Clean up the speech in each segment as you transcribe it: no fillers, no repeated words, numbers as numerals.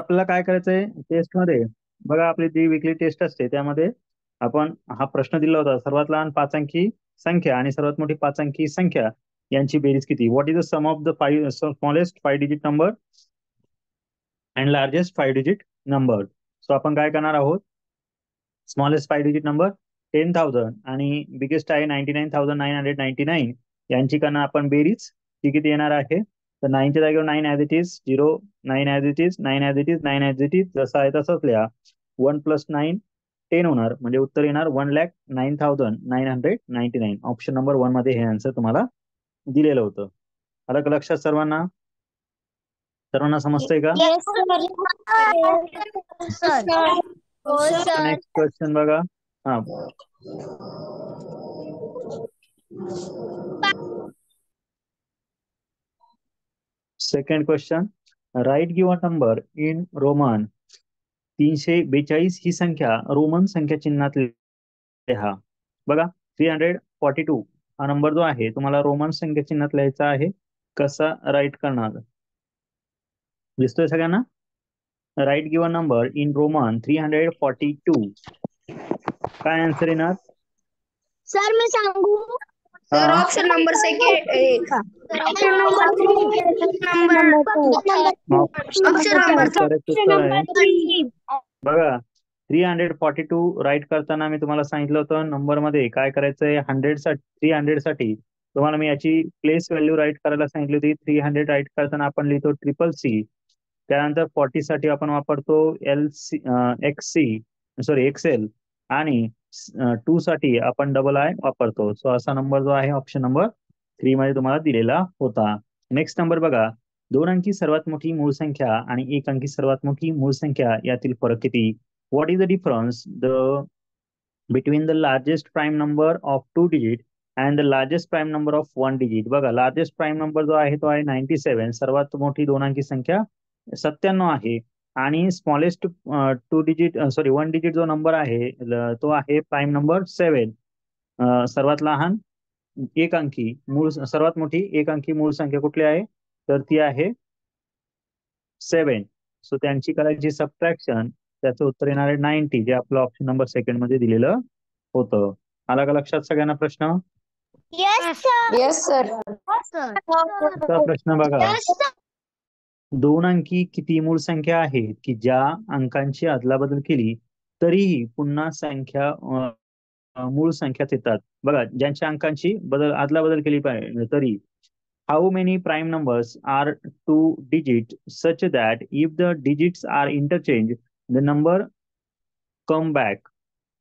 आपल्याला काय करायचंय टेस्टमध्ये? बघा, आपली जी विकली टेस्ट असते त्यामध्ये आपण हा प्रश्न दिला होता, सर्वात लहान पाच अंकी संख्या आणि सर्वात मोठी पाच अंकी संख्या यांची बेरीज किती? What is the sum of the five smallest 5 digit number and largest 5 digit number? So आपण काय करणार आहोत, स्मॉलेस्ट 5 डिजिट नंबर 10,000 आणि बिगेस्ट आहे 99,999 यांची करणार आपण बेरीज. ती किती येणार आहे? तर 9च्या जागेवर 9 as it is, 0 9 as it is, 9 as it is, 9 as it is, जसं आहे तसंच लिहा. 1 + 9 10 होणार, म्हणजे उत्तर येणार 1,09,999. ऑप्शन नंबर 1 मध्ये हे आन्सर तुम्हाला दिलेलं होतं. आलं का लक्षात सर्वांना? सर्वांना समजतंय का? Yes sir. हो सर. नेक्स्ट क्वेश्चन बघा. हा, second question. Write given number in Roman. 342 ही संख्या रोमन संख्या चिन्हात लिहा. बघा, 342 हा नंबर जो आहे तुम्हाला रोमन संख्या चिन्हात लिहायचा आहे. कसा राईट करणार दिसतोय सगळ्यांना? Write given number in Roman 342, काय आन्सर येणार? सर मी सांगू? हा, option number second. Option number 3. Correct उत्तर आहे. बघा, 342 राईट करताना मी तुम्हाला सांगितलं होतं नंबर मध्ये काय करायचंय. 300 साठी तुम्हाला मी याची प्लेस व्हॅल्यू राईट करायला सांगितली होती. 300 राईट करताना आपण लिहितो CCC. त्यानंतर 40 साठी आपण वापरतो XL आणि 2 साठी आपण II वापरतो. सो असा नंबर जो आहे ऑप्शन नंबर 3 मध्ये तुम्हाला दिलेला होता. नेक्स्ट नंबर बघा, 2 अंकी सर्वात मोठी मूळ संख्या आणि 1 अंकी सर्वात मोठी मूळ संख्या यातील फरक किती? What is the difference between the largest prime number of 2 digit and the largest prime number of 1 digit? बघा, लार्जेस्ट प्राईम नंबर जो आहे तो आहे 97, सर्वात मोठी 2 अंकी संख्या 97 आहे. आणि स्मॉलेस्ट 1 डिजिट जो नंबर आहे तो आहे प्राईम नंबर 7. सर्वात लहान एक अंकी मूळ सर्वात मोठी एक अंकी मूळ संख्या कुठली आहे? तर ती आहे 7. सो त्यांची करायची सबट्रॅक्शन, त्याचं उत्तर येणार आहे 90, जे आपलं ऑप्शन नंबर सेकंड मध्ये दिलेलं होतं. आला का लक्षात सगळ्यांना प्रश्न? Yes sir. प्रश्न बघा, 2 अंकी किती मूळ संख्या आहेत की ज्या अंकांची अदलाबदल केली तरीही पुन्हा संख्या मूळ संख्याच येतात? बघा, ज्यांच्या अंकांची अदलाबदल केली पाहिजे तरी. How many prime numbers are 2 digit such that if the digits are interchange the number come back?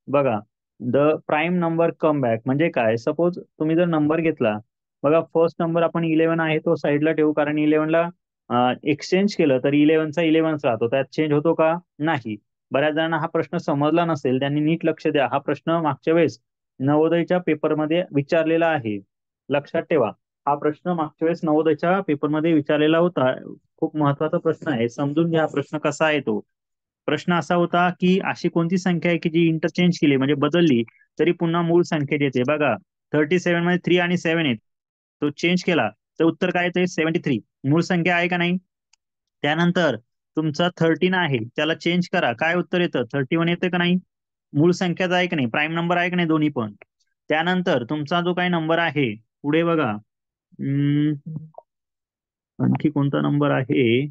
बघा, the prime number come back म्हणजे काय? सपोज तुम्ही जर नंबर घेतला, बघा फर्स्ट नंबर आपण 11 आहे तो साईडला ठेवू, कारण 11ला एक्सचेंज केलं तर 11चा 11च राहतो, त्यात चेंज होतो का? नाही. बऱ्याच जणांना हा प्रश्न समजला नसेल, त्यांनी नीट लक्ष द्या. हा प्रश्न मागच्या वेळेस नवोदयच्या पेपरमध्ये विचारलेला आहे, लक्षात ठेवा. हा प्रश्न मागच्या वेळेस नवोदयच्या पेपरमध्ये विचारलेला होता. खूप महत्वाचा प्रश्न आहे, समजून घ्या प्रश्न कसा आहे तो. प्रश्न असा होता की अशी कोणती संख्या आहे की जी इंटरचेंज केली म्हणजे बदलली तरी पुन्हा मूळ संख्येत येते? बघा, 37 मध्ये 3 आणि 7 आहेत, तो चेंज केला तर उत्तर काय येते? 73. मूळ संख्या आहे का नाही? त्यानंतर तुमचा 13 आहे, त्याला चेंज करा, काय उत्तर येतं? 31 येतं का नाही? मूळ संख्याच आहे का नाही? प्राईम नंबर आहे का नाही? दोन्ही पण. त्यानंतर तुमचा जो काही नंबर आहे पुढे बघा, आणखी कोणता नंबर आहे?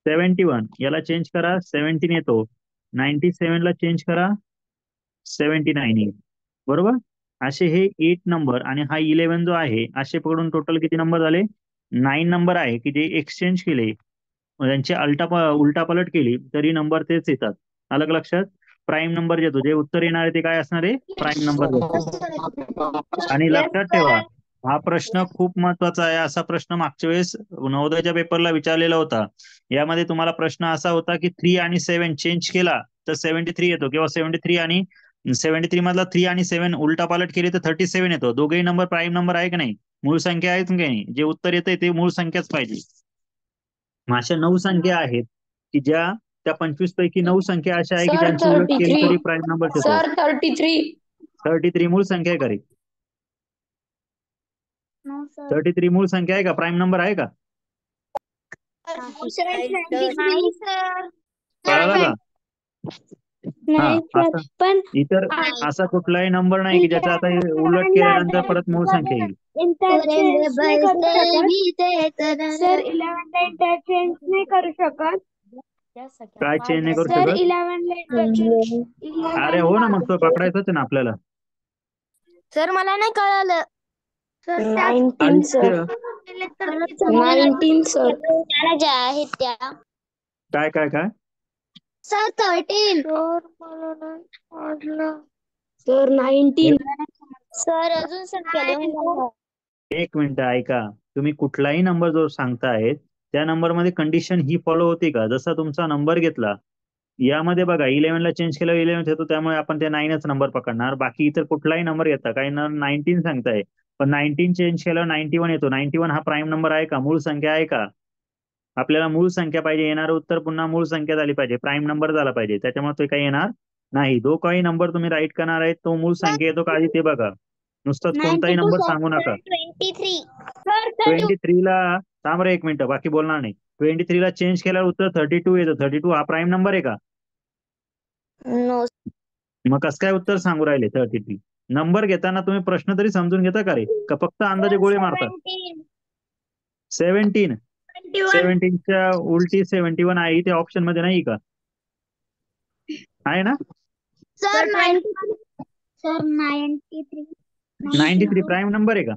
71, याला चेंज करा 17 येतो. 97 ला चेंज करा 79 येईल, बरोबर? असे हे 8 नंबर आणि हा 11 जो आहे, असे पकडून टोटल किती नंबर झाले? 9 नंबर आहे की जे एक्सचेंज केले, त्यांची उलटापलट केली तरी नंबर तेच येतात. अलग लक्षात? प्राईम नंबर येतो, जे उत्तर येणार आहे ते काय असणार आहे? Prime number. आणि लक्षात ठेवा, हा प्रश्न खूप महत्वाचा आहे. असा प्रश्न मागच्या वेळेस नवोदयच्या पेपरला विचारलेला होता. यामध्ये तुम्हाला प्रश्न असा होता की 3 आणि 7 चेंज केला तर 73 येतो, किंवा 73 आणि 73 मधला 3 आणि 7 उलटापालट केली तर 37 येतो. दोघेही नंबर प्राईम नंबर आहे का नाही? मूळ संख्या आहेत की नाही? जे उत्तर येते ते मूळ संख्याच पाहिजे. अशा 9 संख्या आहेत की ज्या त्या 25 पैकी 9 संख्या अशा आहे की ज्यांची उलट केली तरी प्राईम नंबर येतो. सर 33. 33 मूळ संख्या आहे का रे? 33 मूळ संख्या आहे का? प्राईम नंबर आहे का? नाही सर. कळालं का? हा, असा पण इतर असा कुठलाही नंबर नाही की ज्याचा आता हे उलट केल्यानंतर परत मूळ संख्या येईल. सुरेंद्र बरसे बीते सर 11 ला इंटरचेंज नाही करू शकत. काय चेंज नाही करू सर शकत? 11 ला इंटरचेंज अरे हो ना, मग तो पकडायचंच आहे ना आपल्याला. सर मला नाही कळालं. 19 सर आदित्य 19 सर ज्या आहेत त्या काय काय काय सर 13. सर 19 सर अजून संख्या लिहून द्या. एक मिनिट ऐका. तुम्ही कुठलाही नंबर जो सांगताय त्या नंबर मध्ये कंडिशन ही फॉलो होती का? जसा तुमचा नंबर घेतला यामध्ये बघा 11 ला चेंज केलं 11 येतो, त्यामुळे आपण ते 9च नंबर पकडणार. बाकी इतर कुठलाही नंबर घेता, काही 19 सांगताय पण 19 चेंज केलं 91 येतो. 91 हा प्राईम नंबर आहे का? मूळ संख्या आहे का? आपल्याला मूळ संख्या पाहिजे. येणारं उत्तर पुन्हा मूळ संख्या झाली पाहिजे, प्राईम नंबर झाला पाहिजे. त्याच्यामुळे ते काही येणार नाही. जो काही नंबर तुम्ही राईट करणार आहे तो मूळ संख्या येतो का आधी ते बघा. नुसतंच कोणताही 92 नंबर सर. सांगू नका. 23. 23 ला थांब रे एक मिनिट, बाकी बोलणार नाही. 23 ला चेंज केल्यावर उत्तर 32 येतं. 32 हा प्राईम नंबर आहे का? नो. मग कसं काय उत्तर सांगू राहिले 33? नंबर घेताना तुम्ही प्रश्न तरी समजून घेता का रे, का फक्त अंदाजे गोळे मारता? 17 17च्या उलटी 71 आहे, इथे ऑप्शन मध्ये नाही का? आहे ना? सर 93. सर 93. 93 प्राईम नंबर आहे का?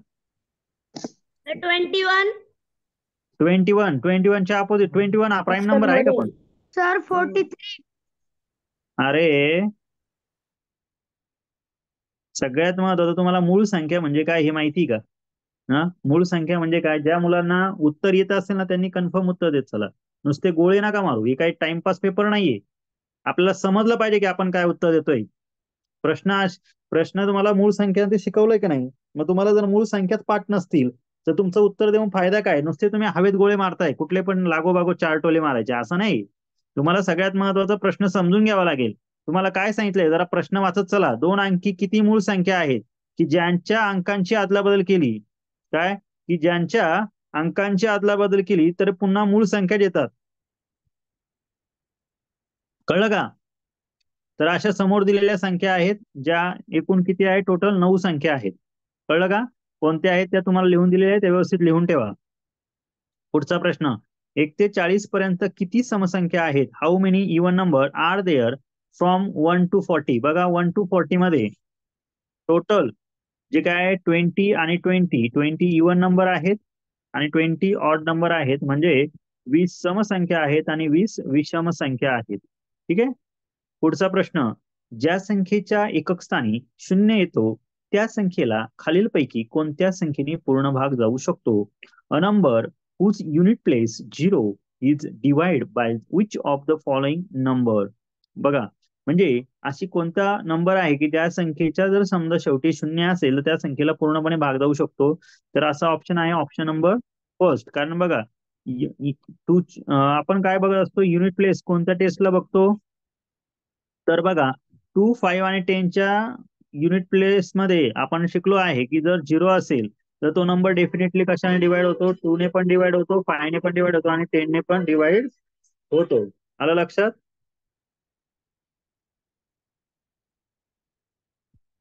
21 21 च्या अपोजिट 21 हा प्राईम नंबर आहे का पण? सर 43 अरे सगळ्यात महत्वाचं तुम्हाला मूळ संख्या म्हणजे काय हे माहिती का? हा, मूळ संख्या म्हणजे काय? ज्या मुलांना उत्तर येत असेल ना त्यांनी कन्फर्म उत्तर देत चला. नुसते गोळे नका मारू. ही काही टाइमपास पेपर नाहीये. आपल्याला समजलं पाहिजे की आपण काय उत्तर देतोय. प्रश्न प्रश्न तुम्हाला मूळ संख्या ते शिकवलंय की नाही? मग तुम्हाला जर मूळ संख्याच पाठ नसतील तर तुमचं उत्तर देऊन फायदा काय? नुसते तुम्ही हवेत गोळे मारताय, कुठले पण लागोबागो चार टोले मारायचे असं नाही. तुम्हाला सगळ्यात महत्वाचा प्रश्न समजून घ्यावा लागेल. तुम्हाला काय सांगितलंय जरा प्रश्न वाचत चला. 2 अंकी किती मूळ संख्या आहेत की ज्यांच्या अंकांची अदलाबदल केली, काय की ज्यांच्या अंकांची अदलाबदल केली तर पुन्हा मूळ संख्या देतात. कळलं का? तर अशा समोर दिलेल्या संख्या आहेत ज्या एकूण किती आहे? टोटल 9 संख्या आहेत. कळलं का? कोणत्या आहेत त्या तुम्हाला लिहून दिलेल्या आहेत, त्या व्यवस्थित लिहून ठेवा. पुढचा प्रश्न, 1 ते 40 पर्यंत किती समसंख्या आहेत? How many even number are there from 1 to 40? बघा 1 to 40 मध्ये टोटल जे काय आहे 20 आणि 20 इवन नंबर आहेत आणि 20 ऑड नंबर आहेत. म्हणजे 20 समसंख्या आहेत आणि 20 विषम संख्या आहेत. ठीक आहे. पुढचा प्रश्न, ज्या संख्येच्या एकक स्थानी 0 येतो त्या संख्येला खालीलपैकी कोणत्या संख्येने पूर्ण भाग जाऊ शकतो? A number whose unit place 0 is divided by which of the following number? बघा म्हणजे अशी कोणता नंबर आहे की त्या संख्येच्या जर समजा शेवटी 0 असेल तर त्या संख्येला पूर्णपणे भाग जाऊ शकतो. तर असा ऑप्शन आहे ऑप्शन नंबर फर्स्ट. कारण बघा आपण काय बघत असतो? युनिट प्लेस कोणत्या टेस्टला बघतो? तर बघा 2, 5 आणि 10च्या युनिट प्लेस मध्ये आपण शिकलो आहे की जर 0 असेल तर तो नंबर डेफिनेटली कशाने डिवाइड होतो? 2 ने पण डिवाइड होतो, 5 ने पण डिवाइड होतो आणि 10 ने पण डिवाइड होतो. आलं लक्षात?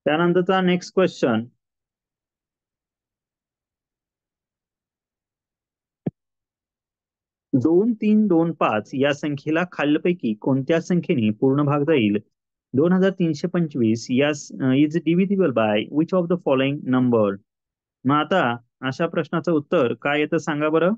त्यानंतरचा नेक्स्ट क्वेश्चन, 2, 3, 2, 5 या संख्येला खालीलपैकी कोणत्या संख्येने पूर्ण भाग जाईल? 2325 या is divisible by which of the following number? मग आता अशा प्रश्नाचं उत्तर काय येतं सांगा बरं?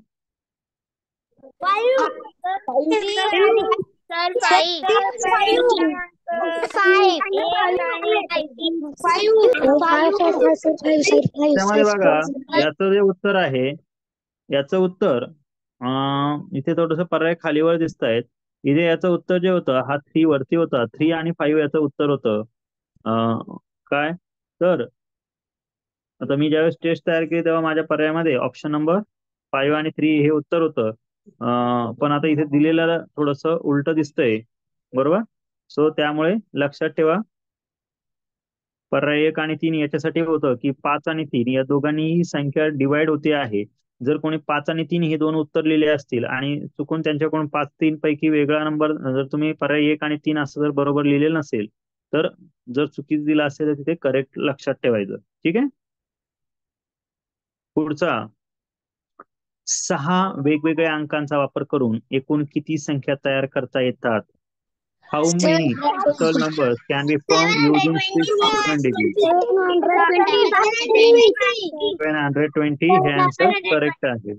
त्यामध्ये बघा याचं जे उत्तर आहे, याचं उत्तर इथे थोडस पर्याय खालीवर दिसत आहेत. इथे याचं उत्तर जे होतं हा 3 वरती होता. 3 आणि 5 याचं उत्तर होतं. काय तर आता मी ज्यावेळेस टेस्ट तयार केली तेव्हा माझ्या पर्यायामध्ये ऑप्शन नंबर 5 आणि 3 हे उत्तर होतं. पण आता इथे दिलेलं थोडस उलट दिसतंय, बरोबर? सो त्यामुळे लक्षात ठेवा पर्याय 1 आणि 3 याच्यासाठी होतं की 5 आणि 3 या दोघांनीही संख्या डिवाइड होते आहे. जर कोणी 5 आणि 3 हे दोन उत्तर लिहिले असतील आणि चुकून त्यांच्याकडून 5-3 पैकी वेगळा नंबर जर तुम्ही पर्याय 1 आणि 3 असं जर बरोबर लिहिलेलं नसेल तर जर चुकीचं दिलं असेल तर तिथे करेक्ट लक्षात ठेवायचं. ठीक आहे. पुढचा 6 वेगवेगळ्या अंकांचा वापर करून एकूण किती संख्या तयार करता येतात? How many total numbers can be form using 6 different digit? 720 हे आन्सर करेक्ट आहे.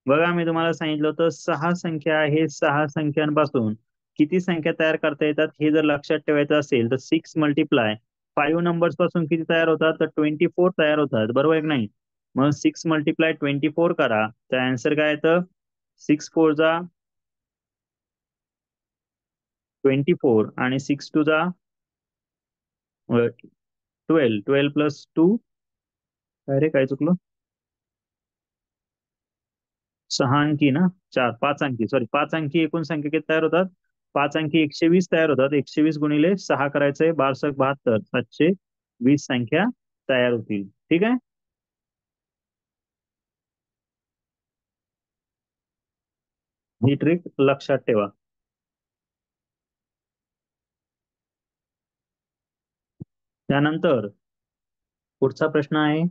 बघा मी तुम्हाला सांगितलं होतं 6 संख्या आहे, 6 संख्यांपासून किती संख्या तयार करता येतात हे जर लक्षात ठेवायचं असेल तर 6 मल्टिप्लाय 5 नंबर्स पासून किती तयार होतात तर 24 तयार होतात. बरोबर आहे की नाही? मग 6 मल्टिप्लाय 24 करा तर आन्सर काय येतं? 6 4 जा 24 आणि 6 2 जा 12 12 प्लस 2 अरे काय चुकलं? 6 अंकी ना 5 अंकी सॉरी 5 अंकी एकूण संख्या किती तयार होतात? 5 अंकी 120 तयार होतात. 120 गुणिले 6 करायचंय 12 72 720 संख्या तयार होतील. ठीक आहे. ही ट्रिक लक्षात ठेवा. त्यानंतर पुढचा प्रश्न आहे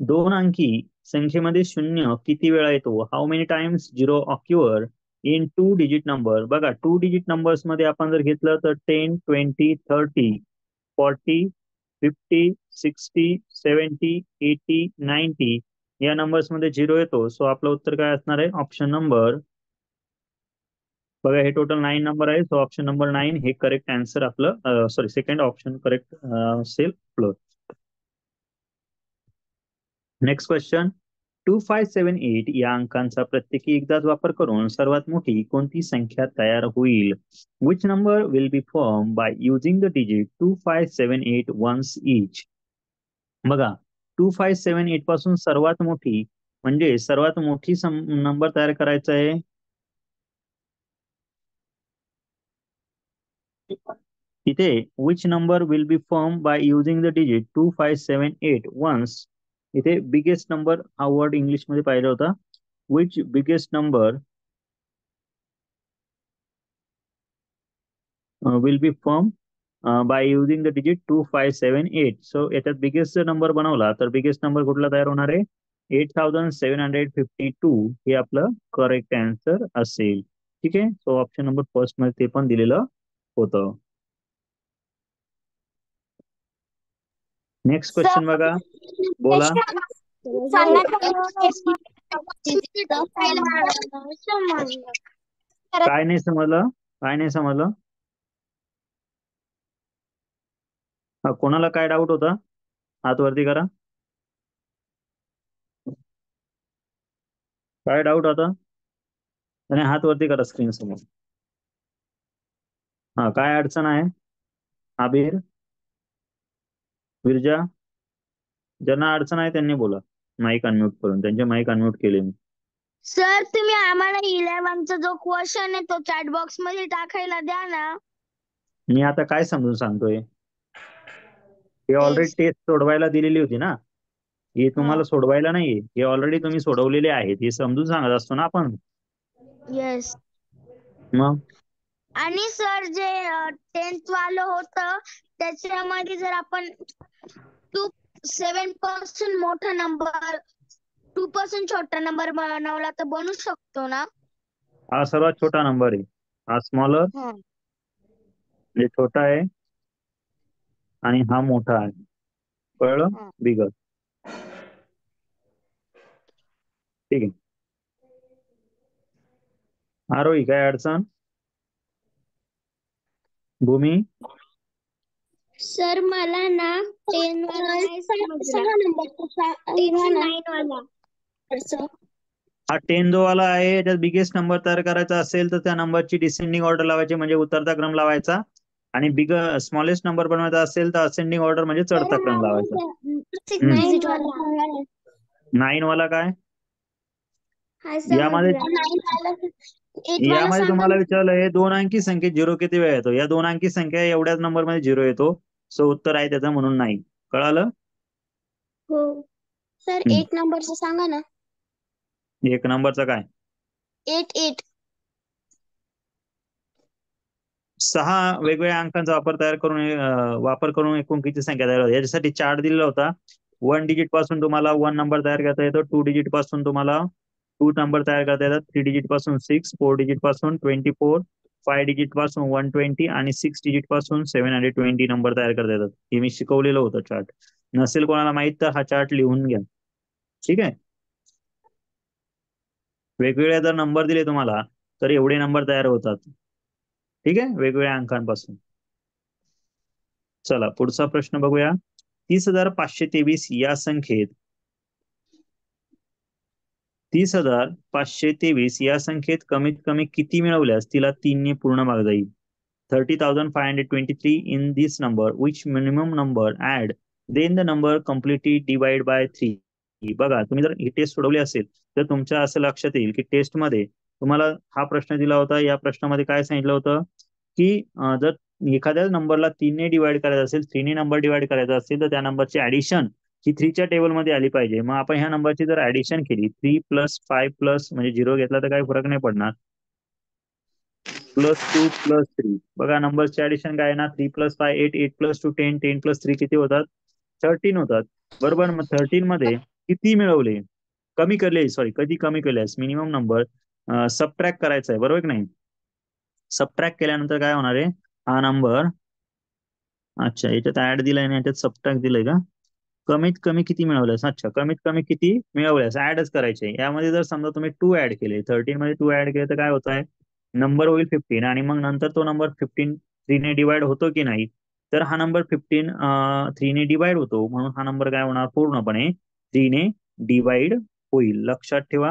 2 अंकी संख्येमध्ये 0 किती वेळा येतो? How many times 0 occur in 2 digit number? बघा 2 डिजिट नंबर्स मध्ये आपण जर घेतलं तर 10 20 30 40 50 60 70 80 90 या नंबर्स मध्ये 0 येतो. सो आपलं उत्तर काय असणार आहे? ऑप्शन नंबर बघा हे टोटल 9 नंबर आहे. सो ऑप्शन नंबर 9 हे करेक्ट आन्सर आपलं सॉरी सेकंड ऑप्शन करेक्ट असेल आपलं. नेक्स्ट क्वेश्चन 2578 या अंकांचा प्रत्येकी एकदाच वापर करून सर्वात मोठी कोणती संख्या तयार होईल? Which number will be form by using the digit 2578 once each? बघा 2578 पासून सर्वात मोठी म्हणजे सर्वात मोठी नंबर तयार करायचा आहे. इथे which number will be form by using the digit 2578 ones. इथे बिगेस्ट नंबर हा वर्ड इंग्लिश मध्ये पाहिला होता. Which biggest number will be form by using the digit 2578. So याच्यात बिगेस्ट जर नंबर बनवला तर बिगेस्ट नंबर कुठला तयार होणार आहे? 8752 हे आपलं करेक्ट आन्सर असेल. ठीक आहे. सो ऑप्शन नंबर फर्स्ट मध्ये ते पण दिलेलं होतं. नेक्स्ट क्वेश्चन बघा. बोला. काय नाही समजलं? काय नाही समजलं? कोणाला काय डाऊट होता? हात वरती करा. काय डाऊट होता? आणि हात वरती करा स्क्रीन समोर. हा काय अडचण आहे? आबिर, विरजा, ज्यांना अडचण आहे त्यांनी बोला. माईक अनम्यूट करून त्यांचे माईक अनम्यूट केले मी. सर तुम्ही आम्हाला 11चा जो क्वेश्चन आहे तो चॅट बॉक्स मध्ये टाकायला द्या ना. मी आता काय समजून सांगतोय? हे ऑलरेडी टेस्ट सोडवायला दिलेली होती ना. हे तुम्हाला सोडवायला नाहीये. हे ऑलरेडी तुम्ही सोडवलेले आहेत. हे समजून सांगत असतो ना आपण. येस. मग आणि सर जे 10th वालं होतं त्याच्यामध्ये जर आपण 7 पासून मोठा नंबर 2 पासून छोटा नंबर बनवला तर बनू शकतो ना? हा सर्वात छोटा नंबर आहे. हा स्मॉलर म्हणजे छोटा आहे आणि हा मोठा आहे. कळलं? बिगर. ठीक आहे. आरोही काय अडचण? भूमी? सर मला ना 10 वाला नाही समजला. 9 वाला. हा 10 जो वाला आहे त्यात बिगेस्ट नंबर तयार करायचा असेल तर त्या नंबरची डिसेंडिंग ऑर्डर लावायची म्हणजे उतरता क्रम लावायचा. आणि स्मॉलेस्ट नंबर बनवायचा असेल तर असेंडिंग ऑर्डर म्हणजे चढता क्रम लावायचा. 9 वाला काय? यामध्ये तुम्हाला विचारलं हे 2 अंकी संख्येत 0 किती वेळा येतो? या 2 अंकी संख्या एवढ्याच नंबर मध्ये 0 येतो. सो उत्तर आहे त्याचं म्हणून नाही. कळालं? हो. सर 1 नंबरचं सांगा ना. एक नंबरचा काय? 8. 6 वेगवेगळ्या अंकांचा वापर करून एकूण किती संख्या तयार होते याच्यासाठी चार्ट दिलेला होता. 1 डिजिट पासून तुम्हाला 1 नंबर तयार करता येतो. 2 डिजिट पासून तुम्हाला 2 नंबर तयार करता येतात. 3 डिजिट पासून 6, 4 डिजिट पासून 24, 5 डिजिट पासून 120 आणि 6 डिजिट पासून 720 नंबर तयार करता येतात. हे मी शिकवलेलं होतं चार्ट. नसेल कोणाला माहित तर हा चार्ट लिहून घ्या. ठीक आहे. वेगवेगळे जर नंबर दिले तुम्हाला तर एवढे नंबर तयार होतात. ठीक आहे, वेगवेगळ्या अंकांपासून. चला पुढचा प्रश्न बघूया. 30,523 या संख्येत 30,523 या संख्येत कमीत कमी किती मिळवल्यास तिला 3 ने पूर्ण भाग जाईल? 30,523 in this number, which minimum number add, then the number completely divide by 3. बघा, तुम्ही जर ही टेस्ट सोडवली असेल तर तुमच्या असं लक्षात येईल की टेस्ट मध्ये तुम्हाला हा प्रश्न दिला होता. या प्रश्नामध्ये काय सांगितलं होतं की जर एखाद्या नंबरला 3 ने डिवाइड करायचं असेल, 3 ने नंबर डिवाइड करायचा असेल तर त्या नंबरची ऍडिशन ही 3 च्या टेबलमध्ये आली पाहिजे. मग आपण ह्या नंबरची जर ऍडिशन केली 3 प्लस 5 प्लस म्हणजे 0 घेतला तर काही फरक नाही पडणार. +2 +3 बघा नंबरची ऍडिशन काय आहे ना, 3 + 5 8, 8 + 2 10, 10 + 3 किती होतात? 13 होतात. बरोबर. मग 13 मध्ये किती मिळवले? कमी केले, सॉरी कधी कमी केल्यास मिनिमम नंबर सबट्रॅक्ट करायचा आहे, बरोबर की नाही? सबट्रॅक्ट केल्यानंतर काय होणार आहे? हा नंबर, अच्छा याच्यात ऍड दिलाय आणि याच्यात सबट्रॅक्ट दिलंय का? कमीत कमी किती मिळवल्यास? अच्छा, कमीत कमी किती मिळवल्यास ऍडच करायचे. यामध्ये जर समजा तुम्ही 2 ऍड केले, 13 मध्ये 2 ऍड केले तर काय होत आहे? नंबर होईल 15 आणि मग नंतर तो नंबर 15 3 ने डिवाइड होतो की नाही? तर हा नंबर 15 3 ने डिवाइड होतो, म्हणून हा नंबर काय होणार? पूर्णपणे 3 ने डिवाइड होईल. लक्षात ठेवा.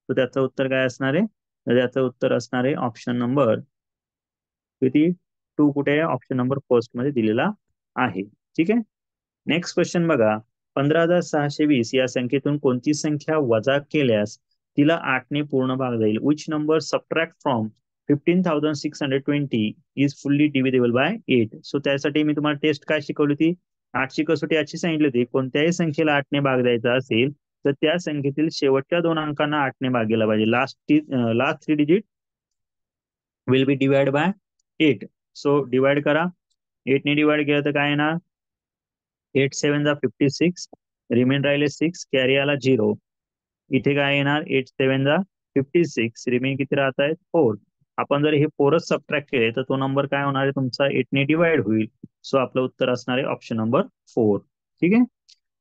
तर त्याचं उत्तर काय असणार आहे? तर त्याचं उत्तर असणार आहे ऑप्शन नंबर किती? 2 कुठे आहे? ऑप्शन नंबर फर्स्ट मध्ये दिलेला आहे. ठीक आहे. नेक्स्ट क्वेश्चन बघा. 15,620 या संख्येतून कोणती संख्या वजा केल्यास तिला 8 ने पूर्ण भाग जाईल? Which number subtract from 15,620 is fully dividable by 8? So त्यासाठी मी तुम्हाला टेस्ट काय शिकवली होती? 8ची कसोटी अशी सांगितली होती, कोणत्याही संख्येला 8 ने भाग द्यायचा असेल तर त्या संख्येतील शेवटच्या 2 अंकांना 8 ने भाग गेला पाहिजे. Last 3 digit will be divide bye 8. So divide करा. 8 ने डिवाइड केलं तर काय येणार? 8 7 जा 56, रिमेन राहिले 6, कॅरी आला 0. इथे काय येणार? 8 7 जा 56, रिमेन किती राहत आहेत? 4. आपण जर हे 4च सबट्रॅक्ट केले तर तो नंबर काय होणार आहे तुमचा? 8 ने डिवाइड होईल. सो आपलं उत्तर असणार आहे ऑप्शन नंबर 4. ठीक आहे.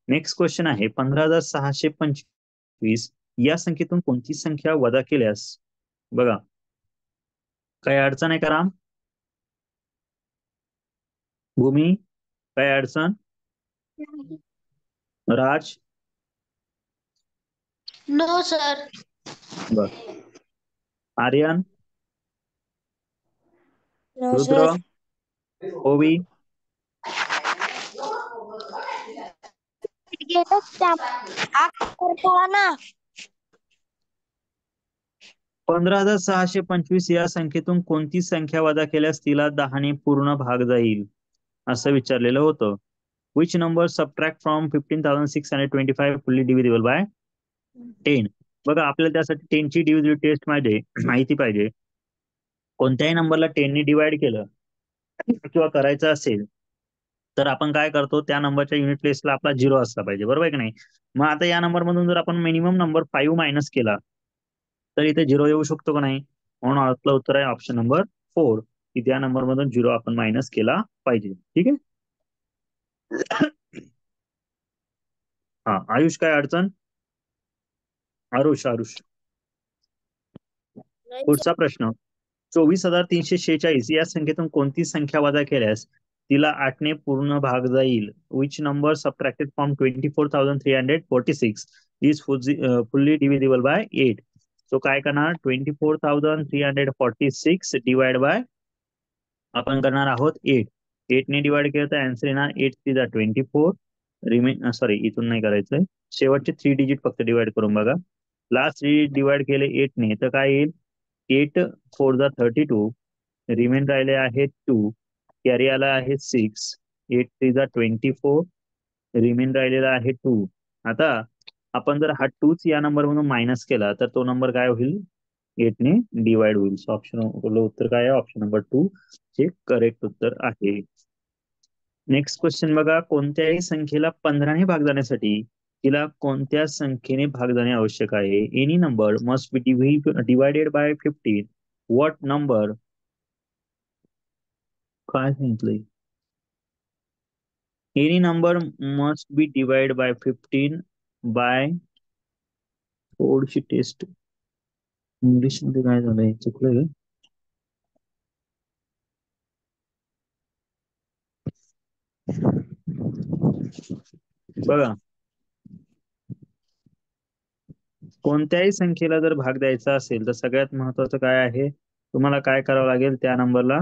नेक्स्ट क्वेश्चन आहे 15,625 या संख्येतून कोणती संख्या वजा केल्यास, बघा काही अडचण आहे का राम? भूमी, काही अडचण? राज? No sir. बर. आर्यन? नो रुद्र? सर. ओवी? ना 15,625 या संख्येतून कोणती संख्या वजा केल्यास तिला 10 ने पूर्ण भाग जाईल असं विचारलेलं होतं. Which number subtract from 15,625 fully dividable by 10? बघा आपल्याला त्यासाठी 10 ची डिव्हिजिबिलिटी टेस्ट माहिती पाहिजे. कोणत्याही नंबरला 10 ने डिवाइड केलं किंवा करायचं असेल तर आपण काय करतो? त्या नंबरच्या युनिट प्लेसला आपला 0 असला पाहिजे, बरोबर आहे की नाही? मग आता या नंबर मधून जर आपण मिनिमम नंबर 5 मायनस केला तर इथे 0 येऊ शकतो का नाही? म्हणून आपलं उत्तर आहे ऑप्शन नंबर 4, की त्या नंबर मधून 0 आपण मायनस केला पाहिजे. ठीक आहे. हा आयुष, काय अडचण? आरुष पुढचा प्रश्न. 24,346 या संख्येतून कोणती संख्या वजा केल्यास तिला 8 ने पूर्ण भाग जाईल? Which number subtracted from 24,346 is fully divisible by 8? So काय करणार? 24,346 डिवाइड बाय आपण करणार आहोत 8. 8 ने डिवाइड केलं तर आन्सर येणार 8 3 जा 24, रिमेन सॉरी इथून नाही करायचंय, शेवटचे 3 डिजिट फक्त डिवाइड करून बघा. लास्ट 3 डिवाइड केले 8 ने तर काय येईल? 8 4 जा 32, रिमेन राहिले आहेत 2, कॅरी आला आहे 6, 8 3 जा 24, रिमेन राहिलेला आहे 2. आता आपण जर हा 2च या नंबर म्हणून मायनस केला तर तो नंबर काय होईल, 8 ने डिवाइड होईल. सो ऑप्शन उत्तर काय आहे, ऑप्शन नंबर 2 चे करेक्ट उत्तर आहे. नेक्स्ट क्वेश्चन बघा, कोणत्याही संख्येला 15 ने भाग जाण्यासाठी तिला कोणत्या संख्येने भाग जाणे आवश्यक आहे. Any number must be divided by 15. What number, काय सांगितलंय, any number must be divide by 15 by, थोडीशी टेस्ट इंग्लिश मध्ये काय झालंय, चुकलंय. बघा, कोणत्याही संख्येला जर भाग द्यायचा असेल तर सगळ्यात महत्वाचं काय आहे, तुम्हाला काय करावं लागेल, त्या नंबरला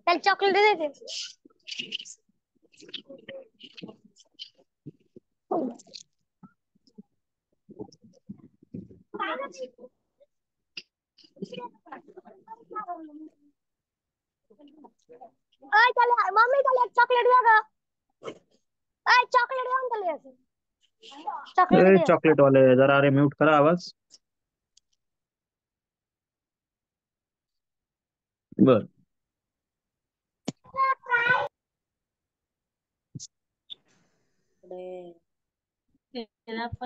त्याला चॉकलेट देते. मम्मी त्याला एक चॉकलेट द्या ग. चॉकलेट द्या त्याला एक. चॉकलेट दे. चॉकलेट वाले जरा, अरे म्यूट करा आवाज. बर,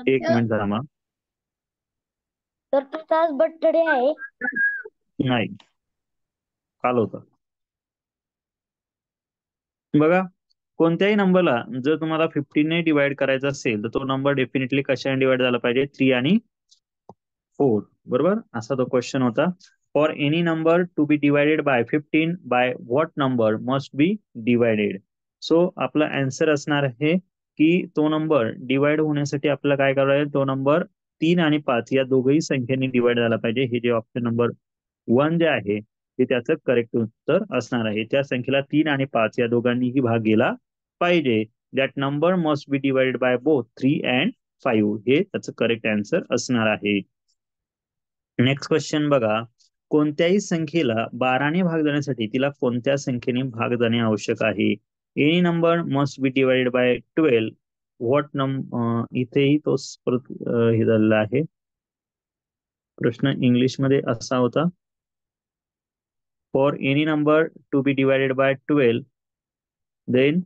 एक मिनिट थांबा. तर तुझा आज बर्थडे आहे. नाही, काल होता. बघा, कोणत्याही नंबरला जर तुम्हाला 15 ने डिवाइड करायचा असेल तर तो नंबर डेफिनेटली कशाने डिवाइड झाला पाहिजे, 3 आणि 4. बरोबर, असा तो क्वेश्चन होता. For any number to be divided by 15 by what number must be divided. So आपला आन्सर असणार आहे की तो नंबर डिवाइड होण्यासाठी आपल्याला काय करावं लागेल, तो नंबर 3 आणि 5 या दोघही संख्येने डिवाइड झाला पाहिजे. हे जे ऑप्शन नंबर 1 जे आहे ते त्याचं करेक्ट उत्तर असणार आहे. त्या संख्येला 3 आणि 5 या दोघांनीही भाग गेला पाहिजे. That number must be divided by both 3 and 5. हे त्याचं करेक्ट आन्सर असणार आहे. नेक्स्ट क्वेश्चन बघा, कोणत्याही संख्येला 12 ने भाग जाण्यासाठी तिला कोणत्या संख्येने भाग जाणे आवश्यक आहे. Any number must be divided by 12. What इथेही तो परत हे झालेला आहे. प्रश्न इंग्लिश मध्ये असा होता, for any number to be divided by 12 then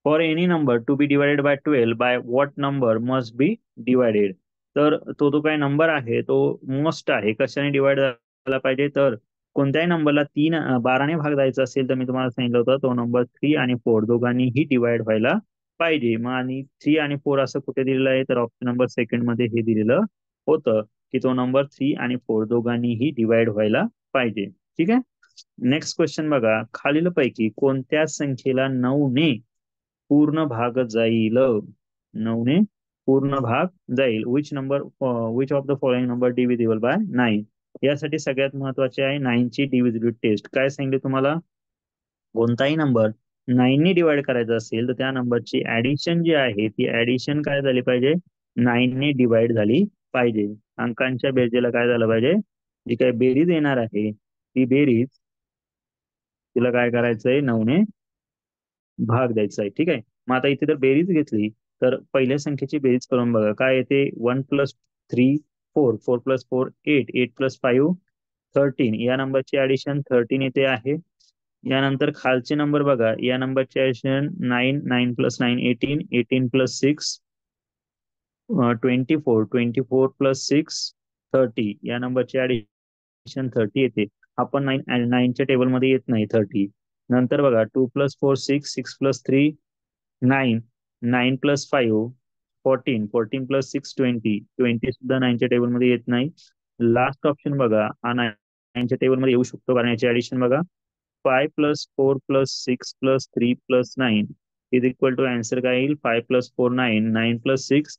for any number to be divided by 12 by what number must be divided. तर तो जो काही नंबर आहे तो मस्ट आहे, कशाने डिवाइड झाला पाहिजे, तर कोणत्याही नंबरला 12 ने भाग द्यायचा असेल तर मी तुम्हाला सांगितलं होतं तो नंबर 3 आणि 4 दोघांनीही डिवाइड व्हायला पाहिजे. मग आणि 3 आणि 4 असं कुठे दिलेलं आहे, तर ऑप्शन नंबर सेकंड मध्ये हे दिलेलं होतं की तो नंबर 3 आणि 4 दोघांनीही डिवाइड व्हायला पाहिजे. ठीक आहे. नेक्स्ट क्वेश्चन बघा, खालीलपैकी कोणत्या संख्येला 9 ने पूर्ण भाग जाईल. 9 ने पूर्ण भाग जाईल. Which of the following number divisible by 9. यासाठी सगळ्यात महत्वाचे आहे 9 ची डिव्हिजिबिलिटी टेस्ट. काय सांगितले तुम्हाला, कोणताही नंबर 9 ने डिवाइड करायचा असेल तर त्या नंबरची ऍडिशन जी आहे ती ऍडिशन काय झाली पाहिजे, 9 ने डिवाइड झाली पाहिजे. अंकांच्या बेरजेला काय झालं पाहिजे, जी काही बेरीज येणार आहे ती बेरीज, तिला काय करायचंय, 9 ने भाग द्यायचा आहे. ठीक आहे. मग आता इथे जर बेरीज घेतली तर पहिल्या संख्येची बेरीज करून बघा काय येते, 1+3 4, 4+4 8, 8+5 13. या नंबरची ऍडिशन 13 येते आहे. यानंतर खालचे नंबर बघा, या नंबरची ऍडिशन 9, 9+9 18, 18+6 24, 24+6 30. या नंबरची ऍडिशन 30 येते. आपण 9च्या टेबलमध्ये येत नाही 30. नंतर बघा 2+4 6, 6+3 9, 9+5 14, 14+6 20, 20 सुद्धा 9च्या टेबलमध्ये येत नाही. लास्ट ऑप्शन बघा, हा 9च्या टेबलमध्ये येऊ शकतो कारण याची ऍडिशन बघा, 5+4+6+3+9 इज इक्वल टू आन्सर काय येईल, 5+4 9, 9+6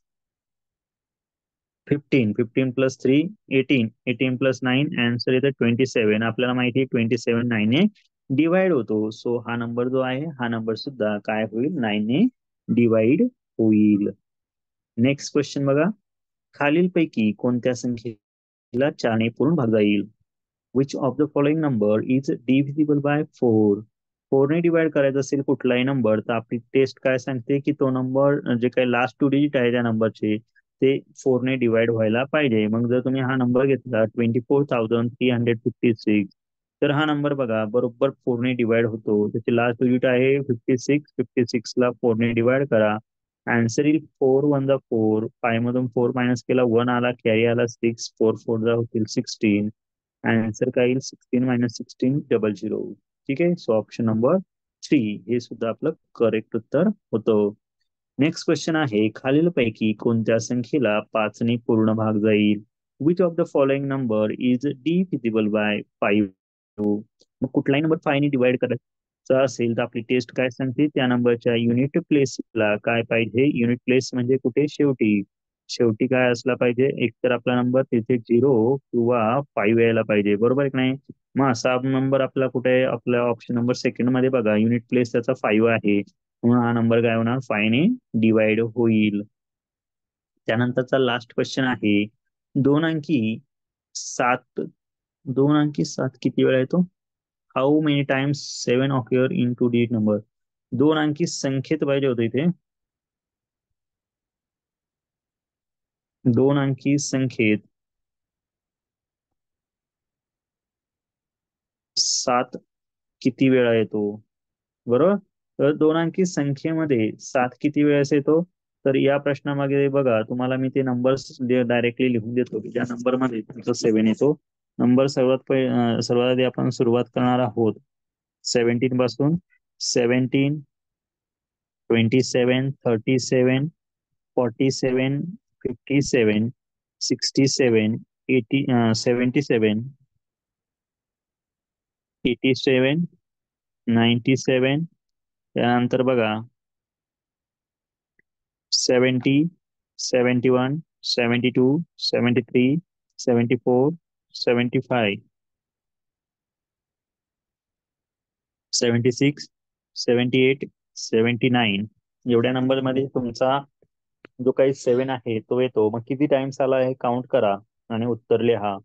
15 15 प्लस 3 18 18 प्लस 9 आन्सर येतं 27. आपल्याला माहिती आहे 27 9 ने डिवाइड होतो. सो हा नंबर जो आहे हा नंबर सुद्धा काय होईल 9 ने डिवाइड होईल. नेक्स्ट क्वेश्चन बघा, खालीलपैकी कोणत्या संख्येला 4 ने पूर्ण भागता येईल? Which of the following number is divisible by 4? 4 ने डिवाइड करायचा असेल कुठलाही नंबर तर आपली टेस्ट काय सांगते की तो नंबर जे काही लास्ट 2 डिजिट आहे त्या नंबरचे ते 4 ने डिवाइड व्हायला पाहिजे. मग जर तुम्ही हा नंबर घेतला 24,356 तर हा नंबर बघा बरोबर 4 ने डिवाइड होतो. त्याची लास्ट डिजिट आहे 56. 56 ला 4 ने डिवाइड करा, आन्सर येईल 4 1 जा 4. 5 मधून 4 मायनस केला 1 आला, कॅरी आला 6. 4 4 जा होतील 16. आन्सर काय येईल 16 - 16 00. ठीक आहे. सो ऑप्शन नंबर 3 हे सुद्धा आपलं करेक्ट उत्तर होतं. नेक्स्ट क्वेश्चन आहे, खालीलपैकी कोणत्या संख्येला 5 ने पूर्ण भाग जाईल? Which of the following number is divisible by 5? मग कुठलाही नंबर 5 ने डिवाइड करायचा असेल तर आपली टेस्ट काय सांगते त्या नंबरच्या युनिट प्लेसला काय पाहिजे? युनिट प्लेस म्हणजे कुठे? शेवटी. शेवटी काय असला पाहिजे? एक तर आपला नंबर तिथे 0 किंवा 5 यायला पाहिजे. बरोबर आहे की नाही? मग असा नंबर आपला कुठे आहे? आपल्या ऑप्शन नंबर सेकंड मध्ये बघा, युनिट प्लेस त्याचा 5 आहे म्हणून हा नंबर काय होणार 5 ने डिवाइड होईल. त्यानंतरचा लास्ट क्वेश्चन आहे, दोन अंकी 7 दोन अंकी 7 किती वेळा येतो? How many times 7 occur in two digit number? दोन अंकी संख्येत पाहिजे होते इथे. दोन अंकी संख्येत 7 किती वेळा येतो? बरोबर. तर दोन अंकी संख्येमध्ये 7 किती वेळेस येतो? तर या प्रश्नामागे बघा तुम्हाला मी ते नंबर्स डायरेक्टली लिहून देतो की ज्या नंबर मध्ये तुमचा 7 येतो. नंबर सर्वात आधी आपण सुरुवात करणार आहोत 17 पासून. 17 27 37 47 57 67 80 77 87 97. त्यानंतर बघा 70 71 72 73 74 75 76 78 79. एवढ्या नंबर मध्ये तुमचा जो काही 7 आहे तो येतो. मग किती टाइम्स आला हे काउंट करा आणि उत्तर लिहा.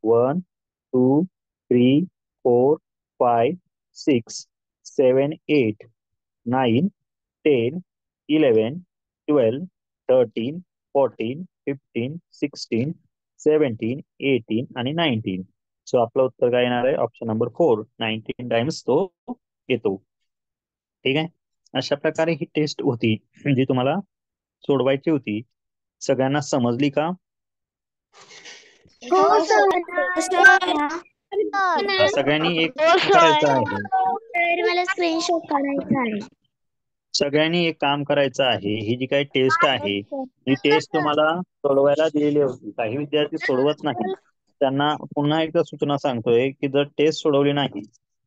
1 2 3 4 5 6 7 8 9 10 11 12 13 14 15 16 17 18 आणि 19. सो आपलं उत्तर काय येणार आहे? ऑप्शन नंबर 4 19 टाइम्स तो येतो. ठीक आहे. अशा प्रकारे ही टेस्ट होती जी तुम्हाला सोडवायची होती. सगळ्यांना समजली का? हो हो सर. सर. सगळ्यांनी एक हो काम करायचं सर. आहे. सर मला स्क्रीनशॉट काढायचा आहे. सगळ्यांनी एक काम करायचं आहे. ही जी काही टेस्ट आहे ही टेस्ट सर. तुम्हाला सोडवायला दिलेली होती. काही विद्यार्थी सोडवत नाही. त्यांना पुन्हा एकदा सूचना सांगतोय की जर टेस्ट सोडवली नाही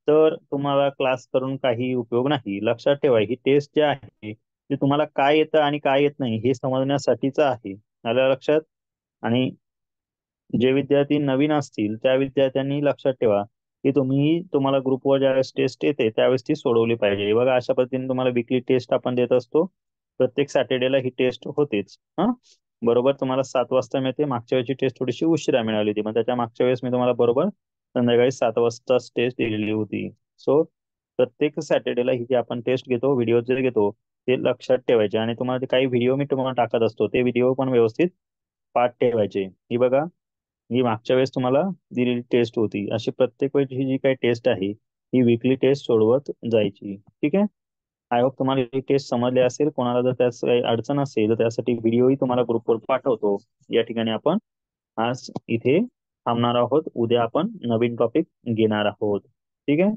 तर तुम्हाला क्लास करून काही उपयोग नाही. लक्षात ठेवा ही टेस्ट जी आहे ती तुम्हाला काय येतं आणि काय येत नाही हे समजण्यासाठीच आहे. आलं लक्षात? आणि जे विद्यार्थी नवीन असतील त्या विद्यार्थ्यांनी लक्षात ठेवा की तुम्हाला ग्रुपवर ज्यावेळेस टेस्ट येते त्यावेळेस ती सोडवली पाहिजे. बघा अशा पद्धतीने तुम्हाला वीकली टेस्ट आपण देत असतो. प्रत्येक सॅटर्डेला ही टेस्ट होतेच. हा बरोबर तुम्हाला 7 वाजता मिळते. मागच्या वेळेची टेस्ट थोडीशी उशिरा मिळाली होती, मग त्याच्या मागच्या वेळेस मी तुम्हाला बरोबर संध्याकाळी 7 वाजता टेस्ट दिलेली होती. सो प्रत्येक सॅटर्डेला ही जी आपण टेस्ट घेतो, व्हिडिओ जे घेतो ते लक्षात ठेवायचे आणि तुम्हाला काही व्हिडिओ मी तुम्हाला टाकत असतो ते व्हिडिओ पण व्यवस्थित पाठ ठेवायचे. ही बघा ही मागच्या वेळेस तुम्हाला दिलेली टेस्ट होती. अशी प्रत्येक वेळची ही जी काही टेस्ट आहे ही वीकली टेस्ट सोडवत जायची. ठीक आहे. आय होप तुम्हाला ही टेस्ट समजली असेल. कोणाला जर त्यात काही अडचण असेल तर त्यासाठी व्हिडिओही तुम्हाला ग्रुपवर पाठवतो. या ठिकाणी आपण आज इथे थांबणार आहोत. उद्या आपण नवीन टॉपिक घेणार आहोत. ठीक आहे.